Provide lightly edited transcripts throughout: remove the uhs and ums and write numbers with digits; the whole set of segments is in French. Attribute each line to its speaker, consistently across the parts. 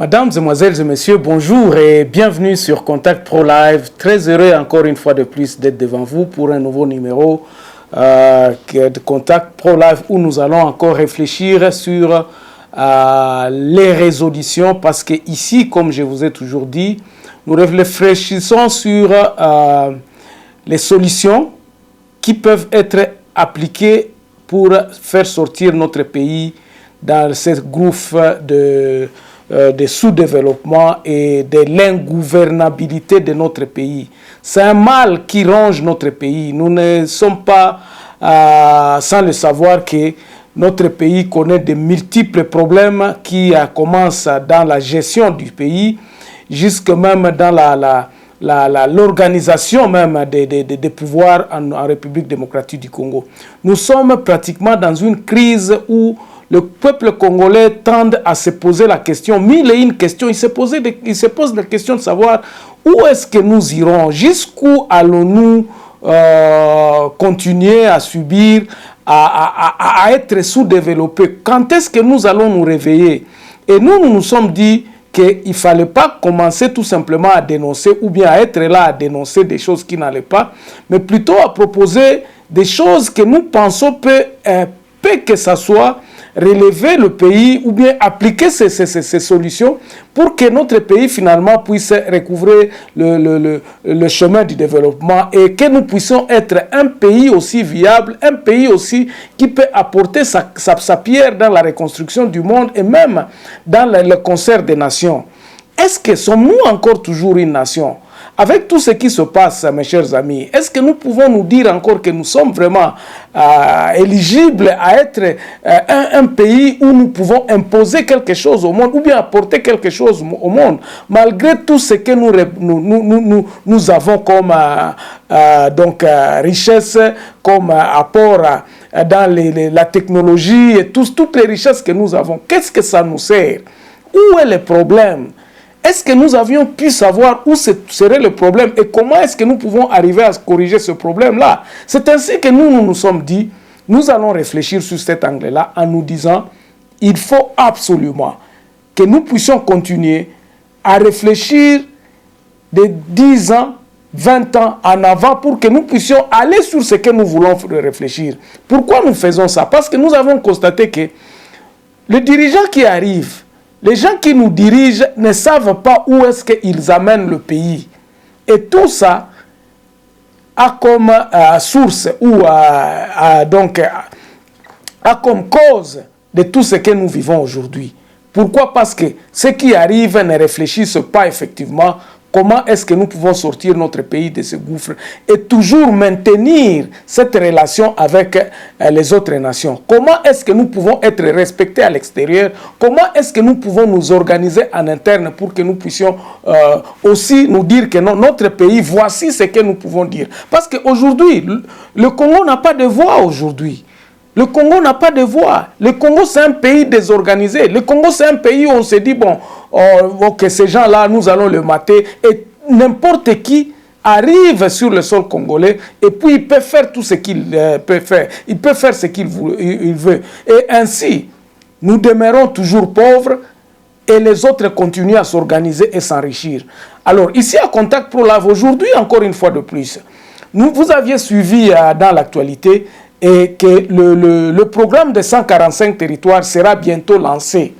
Speaker 1: Mesdames, Mesdemoiselles et Messieurs, bonjour et bienvenue sur Contact Pro Live. Très heureux encore une fois de plus d'être devant vous pour un nouveau numéro de Contact Pro Live où nous allons encore réfléchir sur les résolutions parce que ici, comme je vous ai toujours dit, nous réfléchissons sur les solutions qui peuvent être appliquées pour faire sortir notre pays dans cette gouffre de sous-développement et de l'ingouvernabilité de notre pays. C'est un mal qui ronge notre pays. Nous ne sommes pas sans le savoir que notre pays connaît de multiples problèmes qui commencent dans la gestion du pays, jusque même dans l'organisation même des pouvoirs en République démocratique du Congo. Nous sommes pratiquement dans une crise où le peuple congolais tend à se poser la question, mille et une questions, il se pose la question de savoir où est-ce que nous irons, jusqu'où allons-nous continuer à subir, à être sous-développés, quand est-ce que nous allons nous réveiller? Et nous nous sommes dit qu'il ne fallait pas commencer tout simplement à dénoncer ou bien à être là à dénoncer des choses qui n'allaient pas, mais plutôt à proposer des choses que nous pensons peut que ça soit relever le pays ou bien appliquer ces solutions pour que notre pays finalement puisse recouvrer le chemin du développement et que nous puissions être un pays aussi viable, un pays aussi qui peut apporter sa pierre dans la reconstruction du monde et même dans le concert des nations. Est-ce que sommes-nous encore toujours une nation? Avec tout ce qui se passe, mes chers amis, est-ce que nous pouvons nous dire encore que nous sommes vraiment éligibles à être un pays où nous pouvons imposer quelque chose au monde ou bien apporter quelque chose au monde, malgré tout ce que nous avons comme richesse, comme apport dans la technologie et toutes les richesses que nous avons? Qu'est-ce que ça nous sert? Où est le problème? Est-ce que nous avions pu savoir où serait le problème et comment est-ce que nous pouvons arriver à corriger ce problème-là? C'est ainsi que nous sommes dit, nous allons réfléchir sur cet angle-là en nous disant, il faut absolument que nous puissions continuer à réfléchir de 10 ans, 20 ans en avant pour que nous puissions aller sur ce que nous voulons réfléchir. Pourquoi nous faisons ça? Parce que nous avons constaté que les dirigeants qui arrivent, les gens qui nous dirigent ne savent pas où est-ce qu'ils amènent le pays. Et tout ça a comme source ou a comme cause de tout ce que nous vivons aujourd'hui. Pourquoi? Parce que ceux qui arrivent ne réfléchissent pas effectivement comment est-ce que nous pouvons sortir notre pays de ce gouffre et toujours maintenir cette relation avec les autres nations. Comment est-ce que nous pouvons être respectés à l'extérieur? Comment est-ce que nous pouvons nous organiser en interne pour que nous puissions aussi nous dire que notre pays, voici ce que nous pouvons dire. Parce qu'aujourd'hui, le Congo n'a pas de voix aujourd'hui. Le Congo n'a pas de voix. Le Congo, c'est un pays désorganisé. Le Congo, c'est un pays où on se dit, bon, ok, ces gens-là, nous allons le mater. Et n'importe qui arrive sur le sol congolais et puis il peut faire tout ce qu'il peut faire. Il peut faire ce qu'il veut. Et ainsi, nous demeurons toujours pauvres et les autres continuent à s'organiser et s'enrichir. Alors, ici à Contact Pro Live, aujourd'hui, encore une fois de plus, vous aviez suivi dans l'actualité et que le programme de 145 territoires sera bientôt lancé.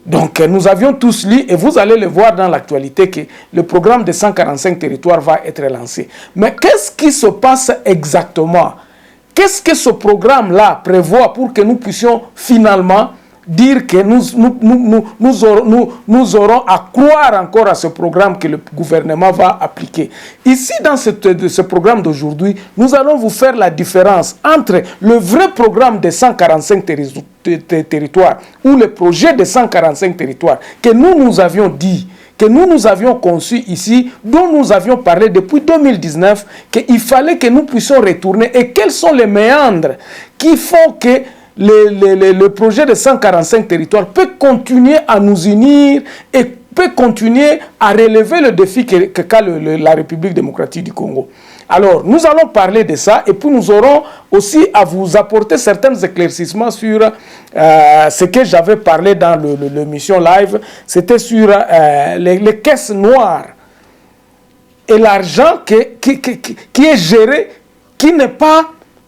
Speaker 1: Donc, nous avions tous lu, et vous allez le voir dans l'actualité, que le programme de 145 territoires va être lancé. Mais qu'est-ce qui se passe exactement? Qu'est-ce que ce programme-là prévoit pour que nous puissions finalement dire que nous aurons à croire encore à ce programme que le gouvernement va appliquer? Ici, dans ce programme d'aujourd'hui, nous allons vous faire la différence entre le vrai programme de 145 territoires ou le projet de 145 territoires que nous avions dit, que nous avions conçu ici, dont nous avions parlé depuis 2019, qu'il fallait que nous puissions retourner et quels sont les méandres qui font que le projet de 145 territoires peut continuer à nous unir et peut continuer à relever le défi qu'a la République démocratique du Congo. Alors, nous allons parler de ça et puis nous aurons aussi à vous apporter certains éclaircissements sur ce que j'avais parlé dans l'émission live. C'était sur les caisses noires et l'argent qui est géré, qui n'est pas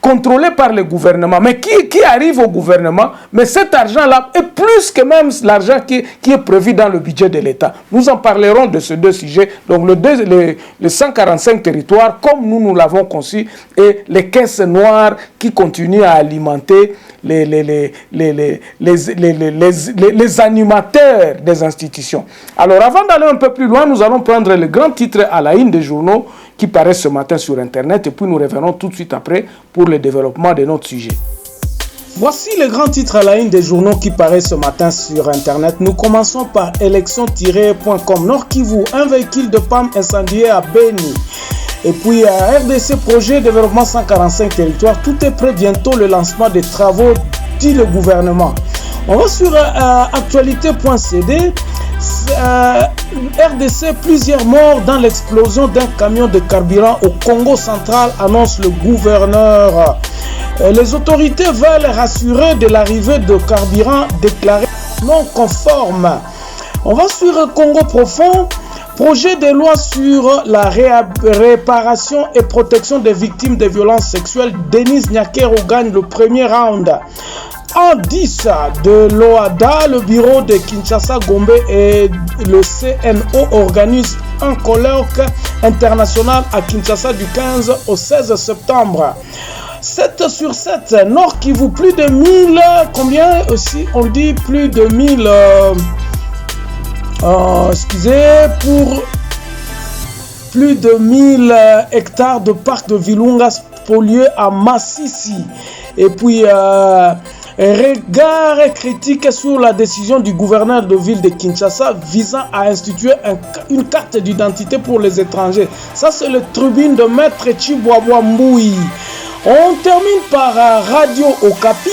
Speaker 1: contrôlé par le gouvernement, mais qui arrive au gouvernement, mais cet argent-là est plus que même l'argent qui est prévu dans le budget de l'État. Nous en parlerons de ces deux sujets, donc le 145 territoires, comme nous l'avons conçu, et les caisses noires qui continuent à alimenter les animateurs des institutions. Alors, avant d'aller un peu plus loin, nous allons prendre le grand titre à la une des journaux qui paraissent ce matin sur Internet et puis nous revenons tout de suite après pour le développement de notre sujet. Voici les grands titres à la une des journaux qui paraissent ce matin sur Internet. Nous commençons par élection-point.com. Nord Kivu, un véhicule de PAM incendié à Beni. Et puis RDC projet développement 145 territoires. Tout est prêt, bientôt le lancement des travaux, dit le gouvernement. On va sur actualité.cd. RDC, plusieurs morts dans l'explosion d'un camion de carburant au Congo central, annonce le gouverneur. Les autorités veulent rassurer de l'arrivée de carburant déclaré non conforme. On va sur Congo profond. Projet de loi sur la réparation et protection des victimes de violences sexuelles. Denise Nyakero gagne le premier round. En 10 de l'OADA, le bureau de Kinshasa, Gombe et le CNO organisent un colloque international à Kinshasa du 15 au 16 septembre. 7 sur 7, Nord Kivu, plus de 1000, combien aussi on dit plus de 1000, pour plus de 1000 hectares de parc de Virunga spoliés à Massissi. Et puis, regard critique sur la décision du gouverneur de ville de Kinshasa visant à instituer une carte d'identité pour les étrangers. Ça, c'est le tribune de Maître Chibwabwa Mboui. On termine par Radio Okapi.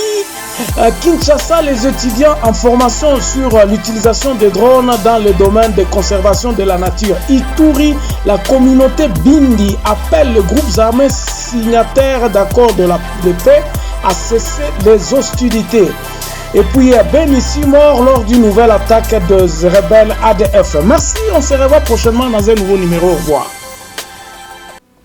Speaker 1: Kinshasa, les étudiants en formation sur l'utilisation des drones dans le domaine de conservation de la nature. Ituri, la communauté Bindi appelle les groupes armés signataires d'accords de paix à cesser les hostilités. Et puis Benissi mort lors d'une nouvelle attaque des rebelles ADF. Merci, on se revoit prochainement dans un nouveau numéro. Au revoir.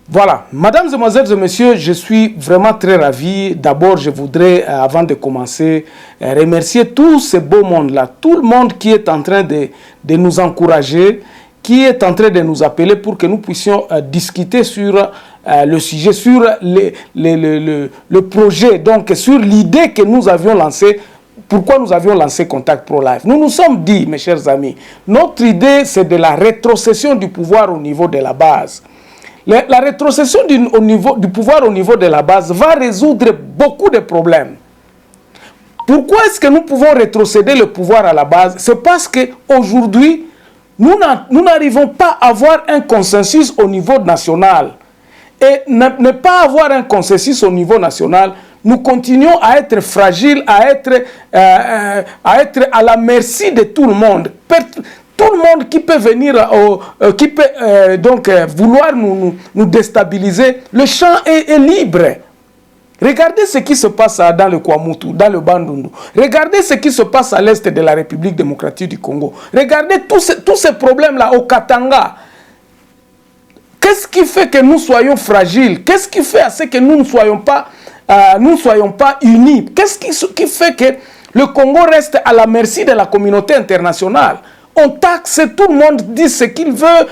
Speaker 1: Voilà, mesdames, mesdemoiselles et messieurs, je suis vraiment très ravi. D'abord, je voudrais, avant de commencer, remercier tout ce beau monde-là, tout le monde qui est en train de nous encourager, qui est en train de nous appeler pour que nous puissions discuter sur le sujet, sur le projet, donc sur l'idée que nous avions lancée. Pourquoi nous avions lancé Contact Pro Life? Nous nous sommes dit, mes chers amis, notre idée, c'est de la rétrocession du pouvoir au niveau de la base. La rétrocession du pouvoir au niveau de la base va résoudre beaucoup de problèmes. Pourquoi est-ce que nous pouvons rétrocéder le pouvoir à la base? C'est parce qu'aujourd'hui, nous n'arrivons pas à avoir un consensus au niveau national. Et ne pas avoir un consensus au niveau national, nous continuons à être fragiles, à être à la merci de tout le monde. Tout le monde qui peut venir, qui peut vouloir nous déstabiliser, le champ est libre. Regardez ce qui se passe dans le Kwamutu, dans le Bandundu. Regardez ce qui se passe à l'est de la République démocratique du Congo. Regardez tous ces problèmes-là au Katanga. Qu'est-ce qui fait que nous soyons fragiles? Qu'est-ce qui fait à ce que nous ne soyons pas unis? Qu'est-ce qui fait que le Congo reste à la merci de la communauté internationale? On taxe, tout le monde dit ce qu'il veut.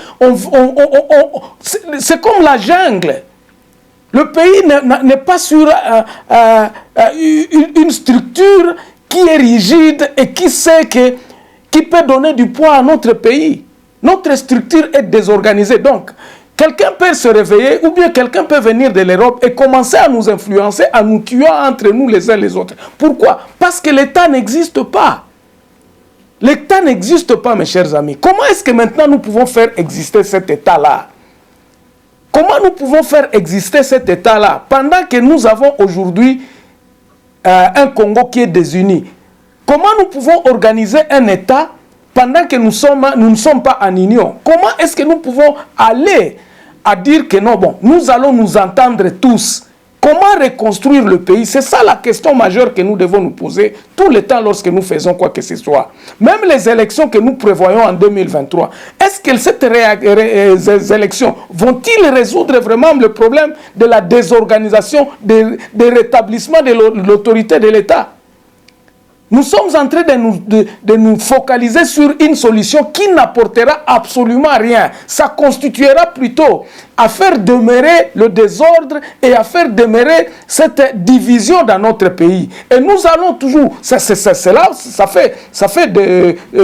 Speaker 1: C'est comme la jungle. Le pays n'est pas sur une structure qui est rigide et qui peut donner du poids à notre pays. Notre structure est désorganisée. Donc, quelqu'un peut se réveiller ou bien quelqu'un peut venir de l'Europe et commencer à nous influencer, à nous tuer entre nous les uns les autres. Pourquoi? Parce que l'État n'existe pas. L'État n'existe pas, mes chers amis. Comment est-ce que maintenant nous pouvons faire exister cet État-là? Comment nous pouvons faire exister cet État-là pendant que nous avons aujourd'hui un Congo qui est désuni? Comment nous pouvons organiser un État pendant que nous ne sommes pas en union? Comment est-ce que nous pouvons aller à dire que non, bon, nous allons nous entendre tous. Comment reconstruire le pays? C'est ça la question majeure que nous devons nous poser tout le temps lorsque nous faisons quoi que ce soit. Même les élections que nous prévoyons en 2023, est-ce que ces élections vont-ils résoudre vraiment le problème de la désorganisation, de rétablissement de l'autorité de l'État? Nous sommes en train de nous focaliser sur une solution qui n'apportera absolument rien. Ça constituera plutôt à faire demeurer le désordre et à faire demeurer cette division dans notre pays. Et nous allons toujours, ça fait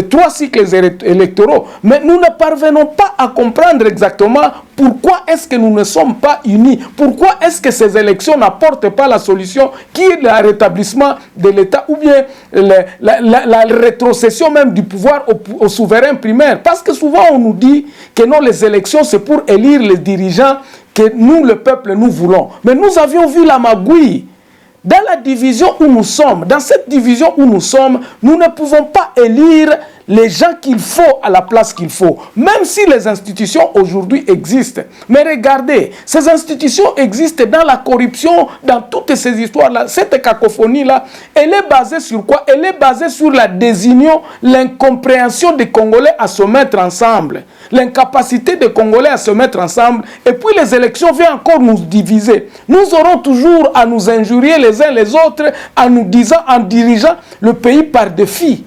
Speaker 1: 3 cycles électoraux, mais nous ne parvenons pas à comprendre exactement pourquoi est-ce que nous ne sommes pas unis, pourquoi est-ce que ces élections n'apportent pas la solution qui est le rétablissement de l'État ou bien la rétrocession même du pouvoir au souverain primaire. Parce que souvent on nous dit que non, les élections c'est pour élire les dirigeants que nous, le peuple, nous voulons. Mais nous avions vu la magouille. Dans la division où nous sommes, dans cette division où nous sommes, nous ne pouvons pas élire les gens qu'il faut à la place qu'il faut. Même si les institutions aujourd'hui existent. Mais regardez, ces institutions existent dans la corruption, dans toutes ces histoires-là. Cette cacophonie-là, elle est basée sur quoi? Elle est basée sur la désunion, l'incompréhension des Congolais à se mettre ensemble. L'incapacité des Congolais à se mettre ensemble. Et puis les élections viennent encore nous diviser. Nous aurons toujours à nous injurier les uns les autres en nous disant, en dirigeant le pays par défi.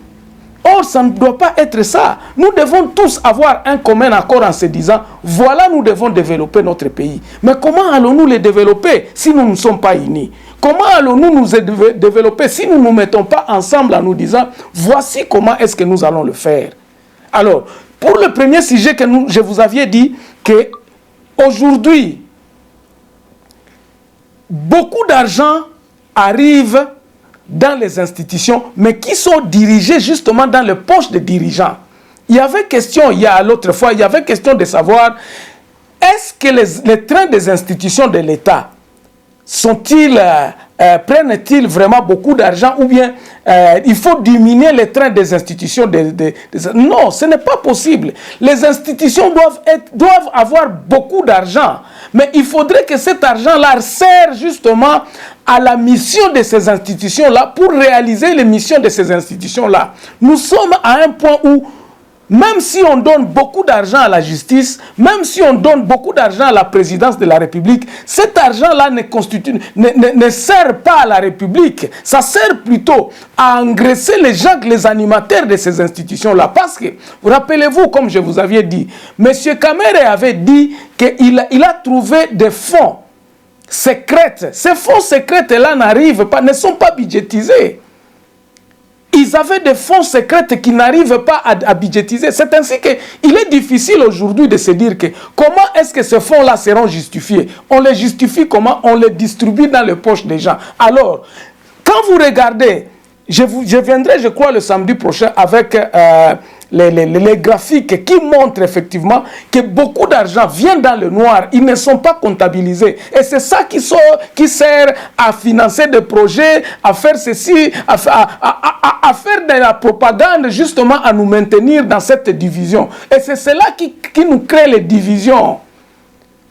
Speaker 1: Or, ça ne doit pas être ça. Nous devons tous avoir un commun accord en se disant, voilà, nous devons développer notre pays. Mais comment allons-nous les développer si nous ne sommes pas unis? Comment allons-nous nous développer si nous ne nous mettons pas ensemble en nous disant, voici comment est-ce que nous allons le faire? Alors, pour le premier sujet que je vous avais dit, que aujourd'hui, beaucoup d'argent arrive dans les institutions, mais qui sont dirigés justement dans les poches des dirigeants. Il y avait question, l'autre fois, il y avait question de savoir, est-ce que les trains des institutions de l'État prennent-ils vraiment beaucoup d'argent ou bien il faut diminuer les trains des institutions Non, ce n'est pas possible. Les institutions doivent avoir beaucoup d'argent, mais il faudrait que cet argent-là sert justement à la mission de ces institutions-là pour réaliser les missions de ces institutions-là. Nous sommes à un point où même si on donne beaucoup d'argent à la justice, même si on donne beaucoup d'argent à la présidence de la République, cet argent-là ne sert pas à la République. Ça sert plutôt à engraisser les gens, les animateurs de ces institutions-là. Parce que, rappelez-vous, comme je vous avais dit, M. Kamere avait dit qu'il a trouvé des fonds secrets. Ces fonds secrets-là ne sont pas budgétisés. Ils avaient des fonds secrets qui n'arrivent pas à budgétiser. C'est ainsi qu'il est difficile aujourd'hui de se dire que comment est-ce que ces fonds-là seront justifiés? On les justifie comment? On les distribue dans les poches des gens. Alors, quand vous regardez, je viendrai, je crois, le samedi prochain avec les graphiques qui montrent effectivement que beaucoup d'argent vient dans le noir. Ils ne sont pas comptabilisés. Et c'est ça qui sert à financer des projets, à faire ceci, à faire de la propagande, justement à nous maintenir dans cette division. Et c'est cela qui nous crée les divisions.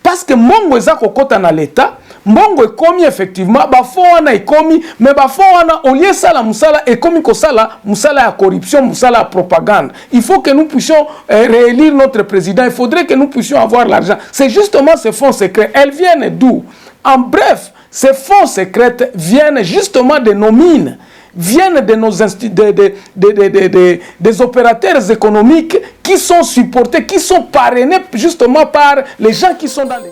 Speaker 1: Parce que Mongo eza kokota na l'État, Mongo ekomi effectivement, bafo wana ekomi, mais bafo wana au lieu sala musala ekomi ko sala musala ya corruption, musala ya propagande. Il faut que nous puissions réélire notre président, il faudrait que nous puissions avoir l'argent. C'est justement ces fonds secrets, elles viennent d'où? En bref, ces fonds secrets viennent justement de nos mines, viennent de nos des opérateurs économiques qui sont supportés, qui sont parrainés justement par les gens qui sont dans les...